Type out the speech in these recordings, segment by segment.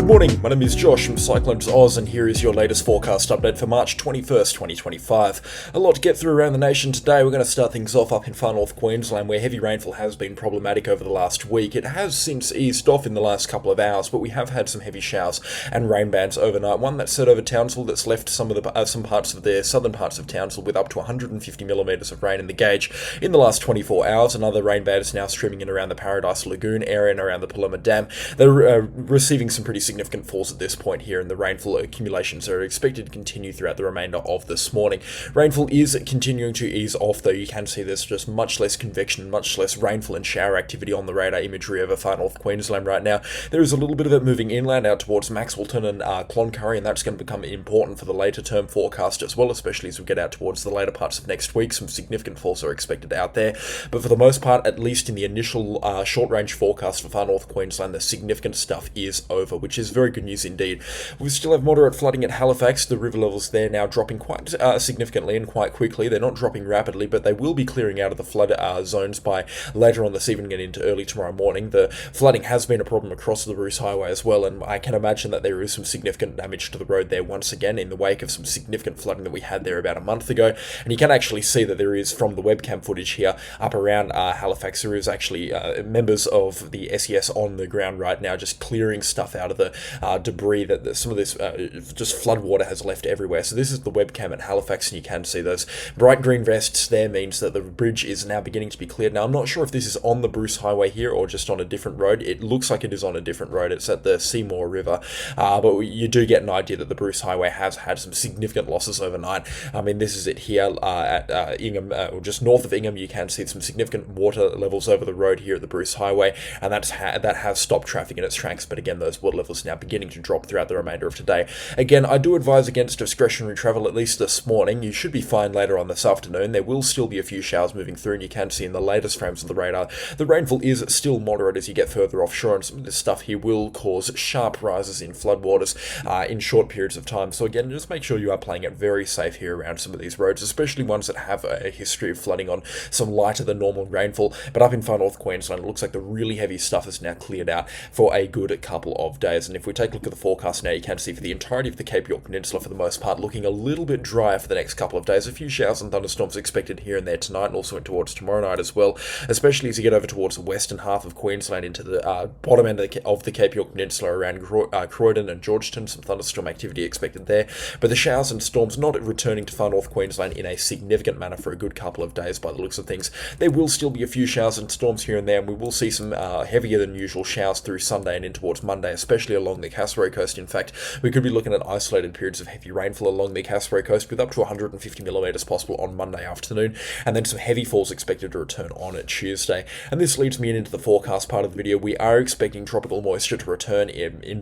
Good morning, my name is Josh from CyclonesOZ and here is your latest forecast update for March 21st, 2025. A lot to get through around the nation today. We're going to start things off up in far north Queensland where heavy rainfall has been problematic over the last week. It has since eased off in the last couple of hours, but we have had some heavy showers and rain bands overnight. One that's set over Townsville that's left some parts of the southern parts of Townsville with up to 150 millimetres of rain in the gauge in the last 24 hours. Another rain band is now streaming in around the Paradise Lagoon area and around the Paloma Dam. They're receiving some pretty significant falls at this point here, and the rainfall accumulations are expected to continue throughout the remainder of this morning. Rainfall is continuing to ease off, though you can see there's just much less convection, much less rainfall and shower activity on the radar imagery over far north Queensland right now. There is a little bit of it moving inland out towards Maxwellton and Cloncurry, and that's going to become important for the later term forecast as well, especially as we get out towards the later parts of next week. Some significant falls are expected out there, but for the most part, at least in the initial short range forecast for far north Queensland, the significant stuff is over, which is very good news indeed. We still have moderate flooding at Halifax. The river levels there now dropping quite significantly and quite quickly. They're not dropping rapidly, but they will be clearing out of the flood zones by later on this evening and into early tomorrow morning. The flooding has been a problem across the Bruce Highway as well, and I can imagine that there is some significant damage to the road there once again in the wake of some significant flooding that we had there about a month ago. And you can actually see that there is, from the webcam footage here up around Halifax, there is actually members of the SES on the ground right now just clearing stuff out of the debris that some of this just flood water has left everywhere. So this is the webcam at Halifax, and you can see those bright green vests there means that the bridge is now beginning to be cleared. Now I'm not sure if this is on the Bruce Highway here or just on a different road. It looks like it is on a different road. It's at the Seymour River, but you do get an idea that the Bruce Highway has had some significant losses overnight. I mean, this is it here at Ingham, or just north of Ingham. You can see some significant water levels over the road here at the Bruce Highway, and that has stopped traffic in its tracks. But again, those water levels now beginning to drop throughout the remainder of today. Again, I do advise against discretionary travel, at least this morning. You should be fine later on this afternoon. There will still be a few showers moving through, and you can see in the latest frames of the radar, the rainfall is still moderate as you get further offshore, and some of this stuff here will cause sharp rises in floodwaters in short periods of time. So again, just make sure you are playing it very safe here around some of these roads, especially ones that have a history of flooding on some lighter than normal rainfall. But up in far north Queensland, it looks like the really heavy stuff is now cleared out for a good couple of days. And if we take a look at the forecast now, you can see for the entirety of the Cape York Peninsula, for the most part, looking a little bit drier for the next couple of days. A few showers and thunderstorms expected here and there tonight, and also towards tomorrow night as well, especially as you get over towards the western half of Queensland into the bottom end of the Cape York Peninsula around Croydon and Georgetown. Some thunderstorm activity expected there, but the showers and storms not returning to far north Queensland in a significant manner for a good couple of days by the looks of things. There will still be a few showers and storms here and there, and we will see some heavier than usual showers through Sunday and in towards Monday, especially along the Cassowary Coast. In fact, we could be looking at isolated periods of heavy rainfall along the Cassowary Coast with up to 150 millimetres possible on Monday afternoon, and then some heavy falls expected to return on Tuesday. And this leads me into the forecast part of the video. We are expecting tropical moisture to return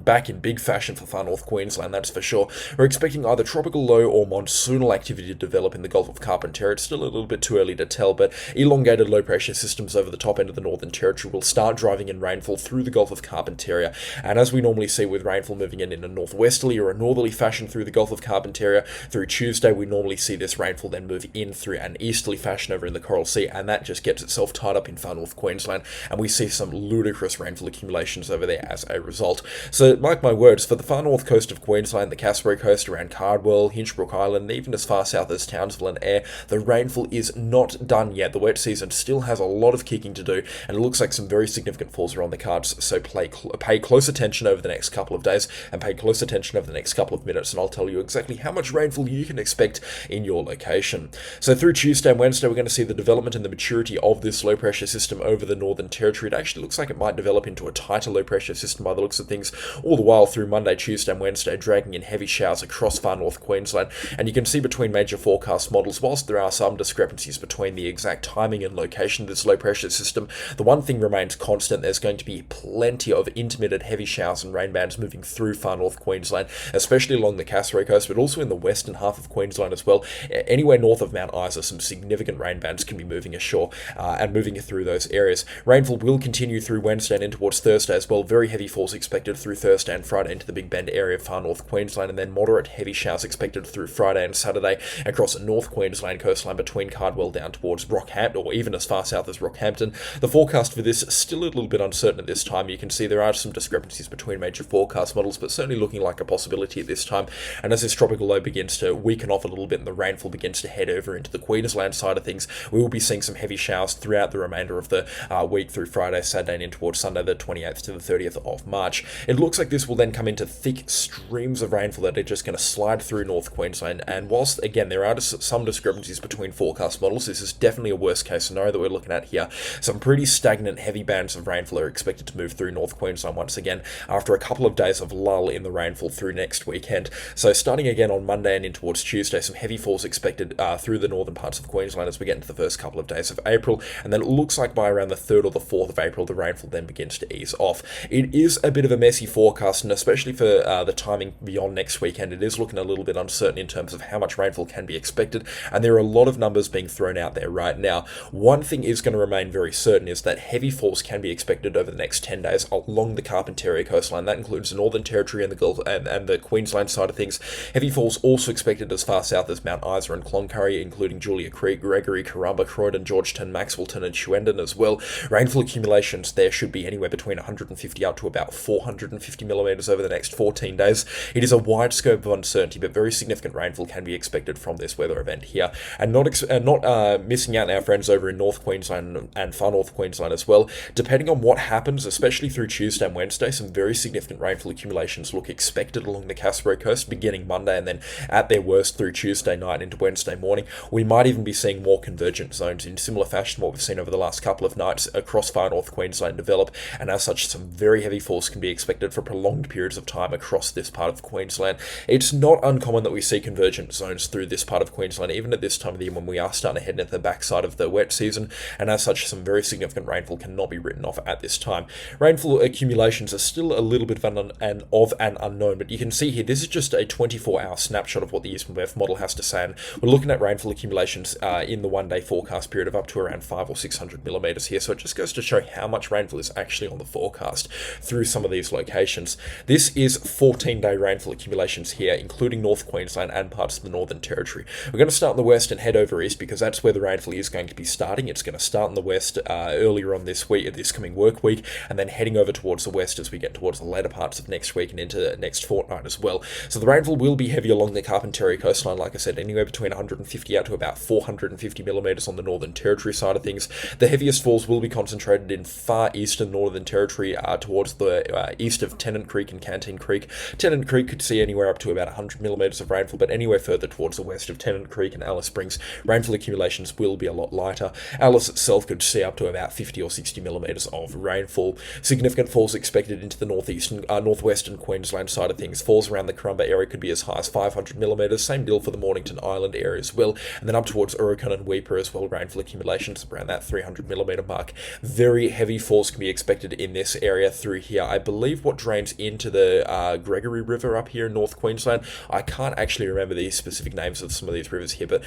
back in big fashion for far north Queensland, that's for sure. We're expecting either tropical low or monsoonal activity to develop in the Gulf of Carpentaria. It's still a little bit too early to tell, but elongated low pressure systems over the top end of the Northern Territory will start driving in rainfall through the Gulf of Carpentaria. And as we normally see with rainfall moving in a northwesterly or a northerly fashion through the Gulf of Carpentaria, through Tuesday we normally see this rainfall then move in through an easterly fashion over in the Coral Sea, and that just gets itself tied up in far north Queensland, and we see some ludicrous rainfall accumulations over there as a result. So mark my words, for the far north coast of Queensland, the Cassowary Coast around Cardwell, Hinchbrook Island, and even as far south as Townsville and Ayr, the rainfall is not done yet. The wet season still has a lot of kicking to do, and it looks like some very significant falls are on the cards. So pay close attention over the next couple of days, and pay close attention over the next couple of minutes, and I'll tell you exactly how much rainfall you can expect in your location. So through Tuesday and Wednesday, we're going to see the development and the maturity of this low pressure system over the Northern Territory. It actually looks like it might develop into a tighter low pressure system by the looks of things, all the while through Monday, Tuesday and Wednesday, dragging in heavy showers across far north Queensland. And you can see between major forecast models, whilst there are some discrepancies between the exact timing and location of this low pressure system, the one thing remains constant. There's going to be plenty of intermittent heavy showers and rain bands moving through far north Queensland, especially along the Cassowary Coast, but also in the western half of Queensland as well. Anywhere north of Mount Isa, some significant rain bands can be moving ashore and moving through those areas. Rainfall will continue through Wednesday and in towards Thursday as well. Very heavy falls expected through Thursday and Friday into the Big Bend area of far north Queensland, and then moderate heavy showers expected through Friday and Saturday across the North Queensland coastline between Cardwell down towards Rockhampton, or even as far south as Rockhampton. The forecast for this is still a little bit uncertain at this time. You can see there are some discrepancies between major major forecast models, but certainly looking like a possibility at this time. And as this tropical low begins to weaken off a little bit and the rainfall begins to head over into the Queensland side of things, we will be seeing some heavy showers throughout the remainder of the week through Friday, Saturday, and in towards Sunday, the 28th to the 30th of March. It looks like this will then come into thick streams of rainfall that are just going to slide through North Queensland. And whilst, again, there are some discrepancies between forecast models, this is definitely a worst case scenario that we're looking at here. Some pretty stagnant, heavy bands of rainfall are expected to move through North Queensland once again after a couple of days of lull in the rainfall through next weekend. So starting again on Monday and in towards Tuesday, some heavy falls expected through the northern parts of Queensland as we get into the first couple of days of April, and then it looks like by around the 3rd or the 4th of April the rainfall then begins to ease off. It is a bit of a messy forecast, and especially for the timing beyond next weekend, it is looking a little bit uncertain in terms of how much rainfall can be expected, and there are a lot of numbers being thrown out there right now. One thing is going to remain very certain is that heavy falls can be expected over the next 10 days along the Carpentaria coastline. That includes the Northern Territory and the Gulf and the Queensland side of things. Heavy falls also expected as far south as Mount Isa and Cloncurry, including Julia Creek, Gregory, Carrumba, Croydon, Georgetown, Maxwellton, and Schwenden as well. Rainfall accumulations there should be anywhere between 150 up to about 450 millimetres over the next 14 days. It is a wide scope of uncertainty, but very significant rainfall can be expected from this weather event here. And not missing out our friends over in North Queensland and far North Queensland as well. Depending on what happens, especially through Tuesday and Wednesday, some very significant rainfall accumulations look expected along the Caspro coast beginning Monday and then at their worst through Tuesday night into Wednesday morning. We might even be seeing more convergent zones in similar fashion to what we've seen over the last couple of nights across far North Queensland develop, and as such some very heavy falls can be expected for prolonged periods of time across this part of Queensland. It's not uncommon that we see convergent zones through this part of Queensland even at this time of the year when we are starting to head into the backside of the wet season, and as such some very significant rainfall cannot be written off at this time. Rainfall accumulations are still a little bit of an unknown, but you can see here this is just a 24-hour snapshot of what the EastMWF model has to say, and we're looking at rainfall accumulations in the one-day forecast period of up to around 500 or 600 millimetres here, so it just goes to show how much rainfall is actually on the forecast through some of these locations. This is 14-day rainfall accumulations here, including North Queensland and parts of the Northern Territory. We're going to start in the west and head over east because that's where the rainfall is going to be starting. It's going to start in the west earlier on this week, this coming work week, and then heading over towards the west as we get towards the later parts of next week and into the next fortnight as well. So the rainfall will be heavy along the Carpentaria coastline, like I said, anywhere between 150 out to about 450 millimetres on the Northern Territory side of things. The heaviest falls will be concentrated in far eastern Northern Territory towards the east of Tennant Creek and Canteen Creek. Tennant Creek could see anywhere up to about 100 millimetres of rainfall, but anywhere further towards the west of Tennant Creek and Alice Springs, rainfall accumulations will be a lot lighter. Alice itself could see up to about 50 or 60 millimetres of rainfall. Significant falls expected into the northwestern Queensland side of things. Falls around the Carrumba area could be as high as 500 millimetres. Same deal for the Mornington Island area as well. And then up towards Urukun and Weipa as well, rainfall accumulations around that 300 millimetre mark. Very heavy falls can be expected in this area through here. I believe what drains into the Gregory River up here in North Queensland. I can't actually remember the specific names of some of these rivers here, but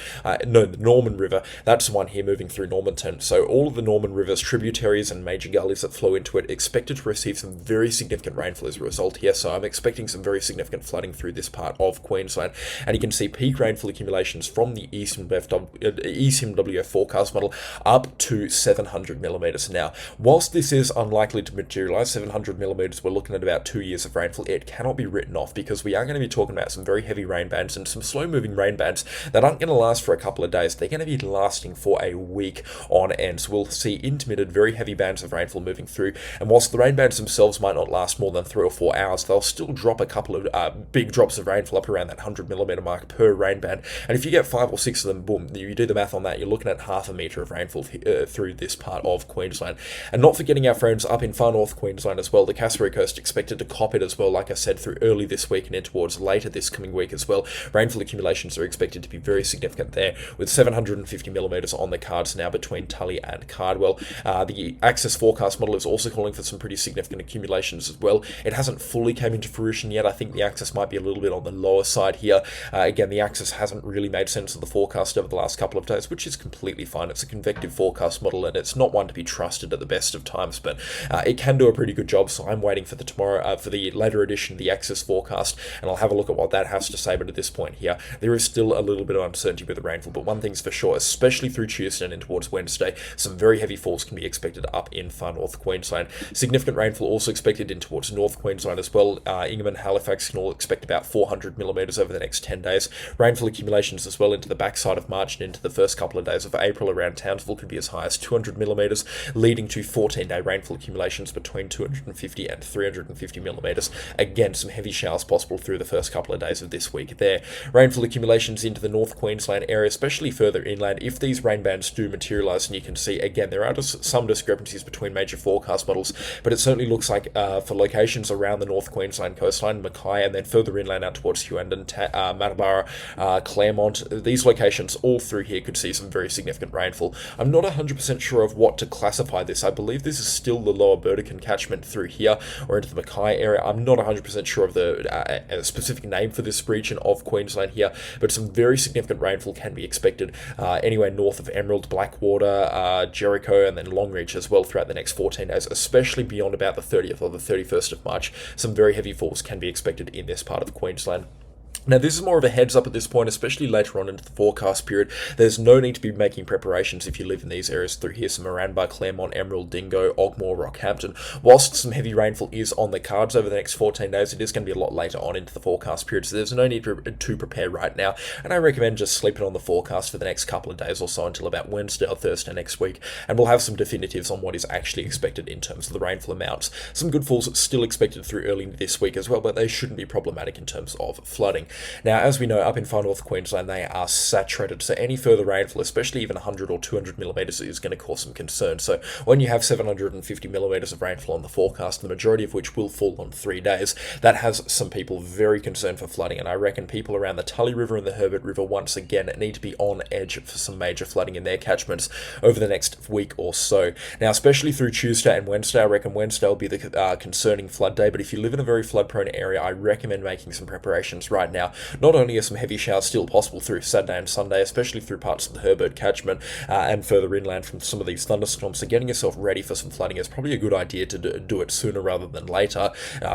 no, the Norman River, that's the one here moving through Normanton. So all of the Norman River's tributaries and major gullies that flow into it expected to receive some very significant rainfall as a result here. So I'm expecting some very significant flooding through this part of Queensland, and you can see peak rainfall accumulations from the EastMWF forecast model up to 700 millimetres. Now, whilst this is unlikely to materialise, 700 millimetres, we're looking at about 2 years of rainfall. It cannot be written off because we are going to be talking about some very heavy rain bands and some slow-moving rain bands that aren't going to last for a couple of days. They're going to be lasting for a week on end. So we'll see intermittent, very heavy bands of rainfall moving through, and whilst the rain bands themselves might not last more than 3 or 4 hours, they'll still drop a couple of big drops of rainfall up around that 100 millimetre mark per rain band. And if you get 5 or 6 of them, boom, you do the math on that, you're looking at half a metre of rainfall through this part of Queensland. And not forgetting our friends up in far north Queensland as well, the Caspro coast expected to cop it as well, like I said, through early this week and in towards later this coming week as well. Rainfall accumulations are expected to be very significant there, with 750 millimetres on the cards now between Tully and Cardwell. The Access forecast model is also calling for some pretty significant accumulations as well. It hasn't fully came into fruition yet. I think the Access might be a little bit on the lower side here. Again, the Access hasn't really made sense of the forecast over the last couple of days, which is completely fine. It's a convective forecast model and it's not one to be trusted at the best of times, but it can do a pretty good job. So I'm waiting for the later edition of the Access forecast, and I'll have a look at what that has to say. But at this point here, there is still a little bit of uncertainty with the rainfall, but one thing's for sure, especially through Tuesday and in towards Wednesday, some very heavy falls can be expected up in far north Queensland. Significant rainfall also expected in towards into North Queensland as well. Ingham and Halifax can all expect about 400 millimetres over the next 10 days. Rainfall accumulations as well into the backside of March and into the first couple of days of April around Townsville could be as high as 200 millimetres, leading to 14-day rainfall accumulations between 250 and 350 millimetres. Again, some heavy showers possible through the first couple of days of this week there. Rainfall accumulations into the North Queensland area, especially further inland, if these rain bands do materialise, and you can see, again, there are just some discrepancies between major forecast models, but it certainly looks like for locations around the North Queensland coastline, Mackay, and then further inland out towards Huandon, Matabara, Claremont, these locations all through here could see some very significant rainfall. I'm not 100% sure of what to classify this. I believe this is still the lower Burdekin catchment through here, or into the Mackay area. I'm not 100% sure of the specific name for this region of Queensland here, but some very significant rainfall can be expected anywhere north of Emerald, Blackwater, Jericho, and then Longreach as well throughout the next 14 days, especially beyond about the 30th or the 31st of March. Some very heavy falls can be expected in this part of Queensland. Now, this is more of a heads up at this point, especially later on into the forecast period. There's no need to be making preparations if you live in these areas through here. So Moranbah, Claremont, Emerald, Dingo, Ogmore, Rockhampton. Whilst some heavy rainfall is on the cards over the next 14 days, it is going to be a lot later on into the forecast period. So there's no need to prepare right now. And I recommend just sleeping on the forecast for the next couple of days or so until about Wednesday or Thursday next week. And we'll have some definitives on what is actually expected in terms of the rainfall amounts. Some good falls still expected through early this week as well, but they shouldn't be problematic in terms of flooding. Now, as we know, up in far north Queensland, they are saturated, so any further rainfall, especially even 100 or 200 millimetres, is going to cause some concern. So when you have 750 millimetres of rainfall on the forecast, the majority of which will fall on 3 days, that has some people very concerned for flooding, and I reckon people around the Tully River and the Herbert River once again need to be on edge for some major flooding in their catchments over the next week or so. Now, especially through Tuesday and Wednesday, I reckon Wednesday will be the concerning flood day, but if you live in a very flood-prone area, I recommend making some preparations right now. Not only are some heavy showers still possible through Saturday and Sunday, especially through parts of the Herbert catchment and further inland from some of these thunderstorms. So getting yourself ready for some flooding is probably a good idea to do it sooner rather than later,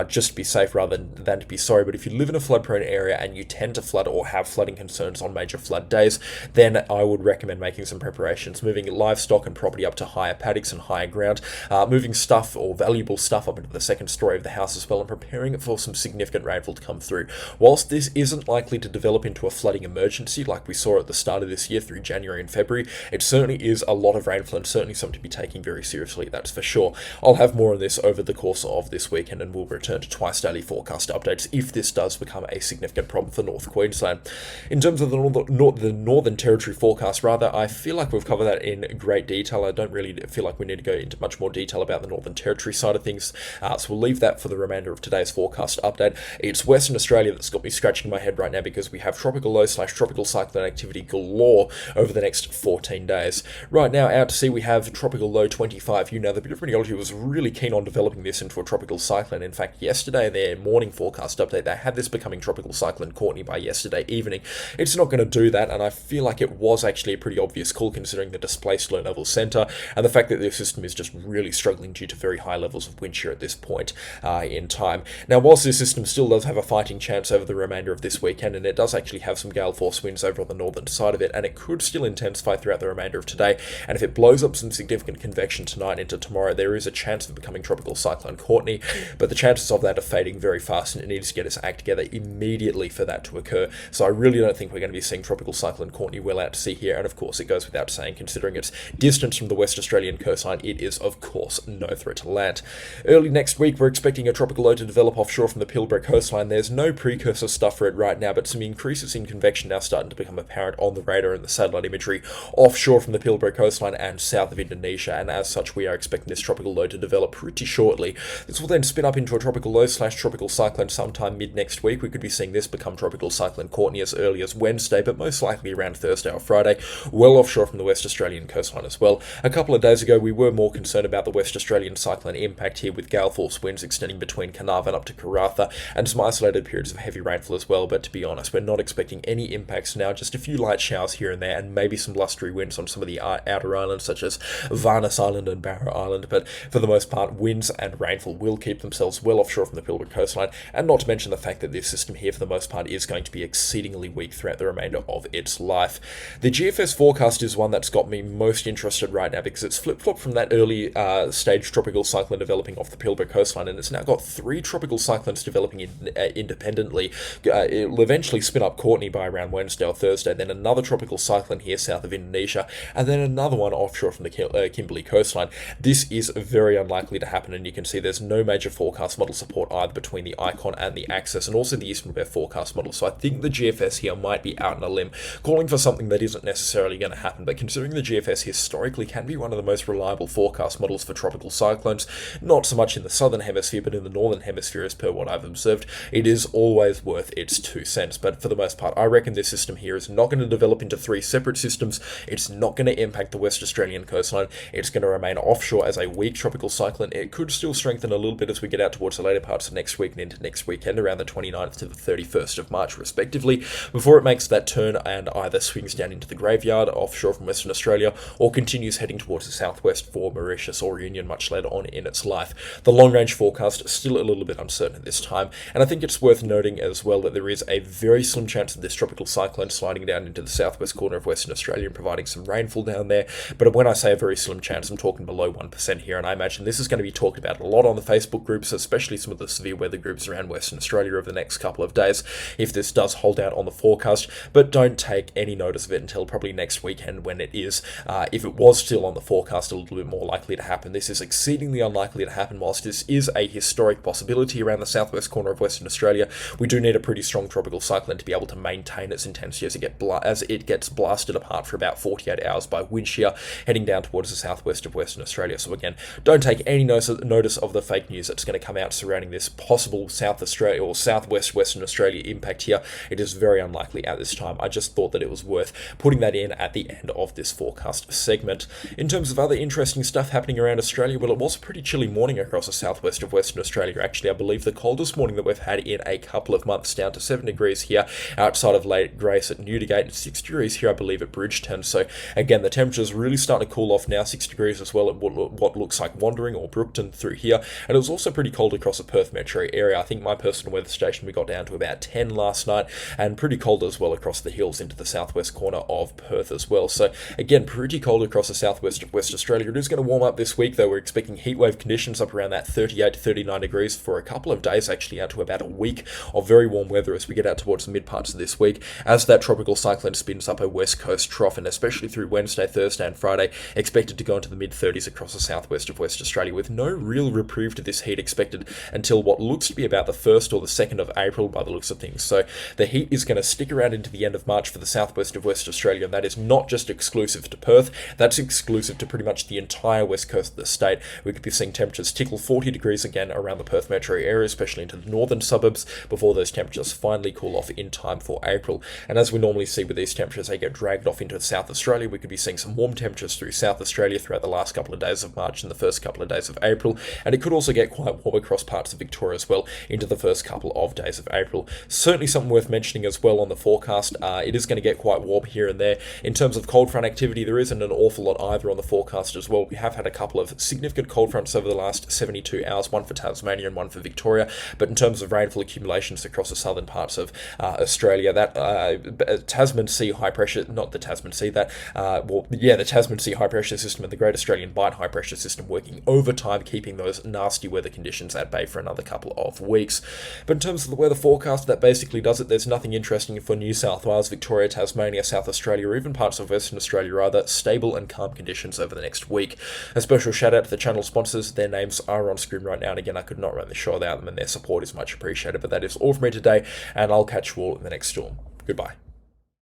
just to be safe rather than to be sorry. But if you live in a flood-prone area and you tend to flood or have flooding concerns on major flood days, then I would recommend making some preparations, moving livestock and property up to higher paddocks and higher ground, moving stuff or valuable stuff up into the second story of the house as well, and preparing for some significant rainfall to come through. Whilst this isn't likely to develop into a flooding emergency like we saw at the start of this year through January and February, it certainly is a lot of rainfall and certainly something to be taking very seriously, that's for sure. I'll have more on this over the course of this weekend, and we'll return to twice daily forecast updates if this does become a significant problem for North Queensland. In terms of the Northern Territory forecast, rather, I feel like we've covered that in great detail. I don't really feel like we need to go into much more detail about the Northern Territory side of things, so we'll leave that for the remainder of today's forecast update. It's Western Australia that's got me scratching my head right now because we have tropical low / tropical cyclone activity galore over the next 14 days. Right now, out to sea, we have tropical low 25. Now, the Bureau of Meteorology was really keen on developing this into a tropical cyclone. In fact, yesterday, their morning forecast update, they had this becoming tropical cyclone Courtney by yesterday evening. It's not going to do that, and I feel like it was actually a pretty obvious call considering the displaced low level centre and the fact that the system is just really struggling due to very high levels of wind shear at this point in time. Now, whilst this system still does have a fighting chance over the remainder of this weekend, and it does actually have some gale force winds over on the northern side of it, and it could still intensify throughout the remainder of today, and if it blows up some significant convection tonight into tomorrow, there is a chance of becoming tropical cyclone Courtney, but the chances of that are fading very fast, and it needs to get its act together immediately for that to occur. So I really don't think we're going to be seeing tropical cyclone Courtney well out to sea here, and of course it goes without saying, considering its distance from the West Australian coastline, it is of course no threat to land. Early next week, we're expecting a tropical low to develop offshore from the Pilbara coastline. There's no precursor stuff for it right now, but some increases in convection now starting to become apparent on the radar and the satellite imagery offshore from the Pilbara coastline and south of Indonesia, and as such we are expecting this tropical low to develop pretty shortly. This will then spin up into a tropical low / tropical cyclone sometime mid next week. We could be seeing this become tropical cyclone Courtney as early as Wednesday, but most likely around Thursday or Friday, well offshore from the West Australian coastline as well. A couple of days ago we were more concerned about the West Australian cyclone impact here, with gale force winds extending between Carnarvon up to Karratha and some isolated periods of heavy rainfall as well, but to be honest, we're not expecting any impacts now, just a few light showers here and there, and maybe some blustery winds on some of the outer islands, such as Varnus Island and Barrow Island, but for the most part, winds and rainfall will keep themselves well offshore from the Pilbara coastline, and not to mention the fact that this system here, for the most part, is going to be exceedingly weak throughout the remainder of its life. The GFS forecast is one that's got me most interested right now, because it's flip-flopped from that early stage tropical cyclone developing off the Pilbara coastline, and it's now got 3 tropical cyclones developing independently. It'll eventually spin up Courtney by around Wednesday or Thursday, then another tropical cyclone here south of Indonesia, and then another one offshore from the Kimberley coastline. This is very unlikely to happen, and you can see there's no major forecast model support either between the Icon and the Axis, and also the Eastern Bear forecast model, so I think the GFS here might be out on a limb, calling for something that isn't necessarily going to happen, but considering the GFS historically can be one of the most reliable forecast models for tropical cyclones, not so much in the southern hemisphere, but in the northern hemisphere as per what I've observed, it is always worth its 2 cents, but for the most part, I reckon this system here is not going to develop into 3 separate systems, it's not going to impact the West Australian coastline, it's going to remain offshore as a weak tropical cyclone. It could still strengthen a little bit as we get out towards the later parts of next week and into next weekend, around the 29th to the 31st of March respectively, before it makes that turn and either swings down into the graveyard offshore from Western Australia, or continues heading towards the southwest for Mauritius or Reunion much later on in its life. The long-range forecast is still a little bit uncertain at this time, and I think it's worth noting as well that there is a very slim chance of this tropical cyclone sliding down into the southwest corner of Western Australia and providing some rainfall down there, but when I say a very slim chance, I'm talking below 1% here, and I imagine this is going to be talked about a lot on the Facebook groups, especially some of the severe weather groups around Western Australia over the next couple of days, if this does hold out on the forecast, but don't take any notice of it until probably next weekend when it is. If it was still on the forecast, a little bit more likely to happen. This is exceedingly unlikely to happen. Whilst this is a historic possibility around the southwest corner of Western Australia, we do need a pretty strong tropical cyclone to be able to maintain its intensity as it gets blasted apart for about 48 hours by wind shear, heading down towards the southwest of Western Australia. So again, don't take any notice of the fake news that's going to come out surrounding this possible South Australia or southwest Western Australia impact here. It is very unlikely at this time. I just thought that it was worth putting that in at the end of this forecast segment. In terms of other interesting stuff happening around Australia, well, it was a pretty chilly morning across the southwest of Western Australia. Actually, I believe the coldest morning that we've had in a couple of months, down to 7 degrees here outside of Lake Grace at Newdigate, and 6 degrees here, I believe, at Bridgeton. So again, the temperature's really starting to cool off now. 6 degrees as well at what looks like Wandering or Brookton through here, and it was also pretty cold across the Perth metro area. I think my personal weather station, we got down to about 10 last night, and pretty cold as well across the hills into the southwest corner of Perth as well. So again, pretty cold across the southwest of West Australia. It is going to warm up this week, though. We're expecting heatwave conditions up around that 38 to 39 degrees for a couple of days, actually out to about a week of very warm weather as we get out towards the mid parts of this week, as that tropical cyclone spins up a west coast trough, and especially through Wednesday, Thursday and Friday, expected to go into the mid-30s across the southwest of West Australia, with no real reprieve to this heat expected until what looks to be about the 1st or the 2nd of April by the looks of things. So the heat is going to stick around into the end of March for the southwest of West Australia, and that is not just exclusive to Perth, that's exclusive to pretty much the entire west coast of the state. We could be seeing temperatures tickle 40 degrees again around the Perth metro area, especially into the northern suburbs, before those temperatures finally cool off in time for April. And as we normally see with these temperatures, they get dragged off into South Australia. We could be seeing some warm temperatures through South Australia throughout the last couple of days of March and the first couple of days of April, and it could also get quite warm across parts of Victoria as well into the first couple of days of April. Certainly something worth mentioning as well on the forecast. It is going to get quite warm here and there. In terms of cold front activity, there isn't an awful lot either on the forecast as well. We have had a couple of significant cold fronts over the last 72 hours, one for Tasmania and one for Victoria, but in terms of rainfall accumulations across the southern parts of Australia, that Tasman Sea high pressure, not the Tasman Sea, the Tasman Sea high pressure system and the Great Australian Bight high pressure system working overtime, keeping those nasty weather conditions at bay for another couple of weeks. But in terms of the weather forecast, that basically does it. There's nothing interesting for New South Wales, Victoria, Tasmania, South Australia, or even parts of Western Australia either. Stable and calm conditions over the next week. A special shout out to the channel sponsors. Their names are on screen right now, and again, I could not run the show without them, and their support is much appreciated. But that is all from me today, and I'll catch you all in the next storm. Goodbye.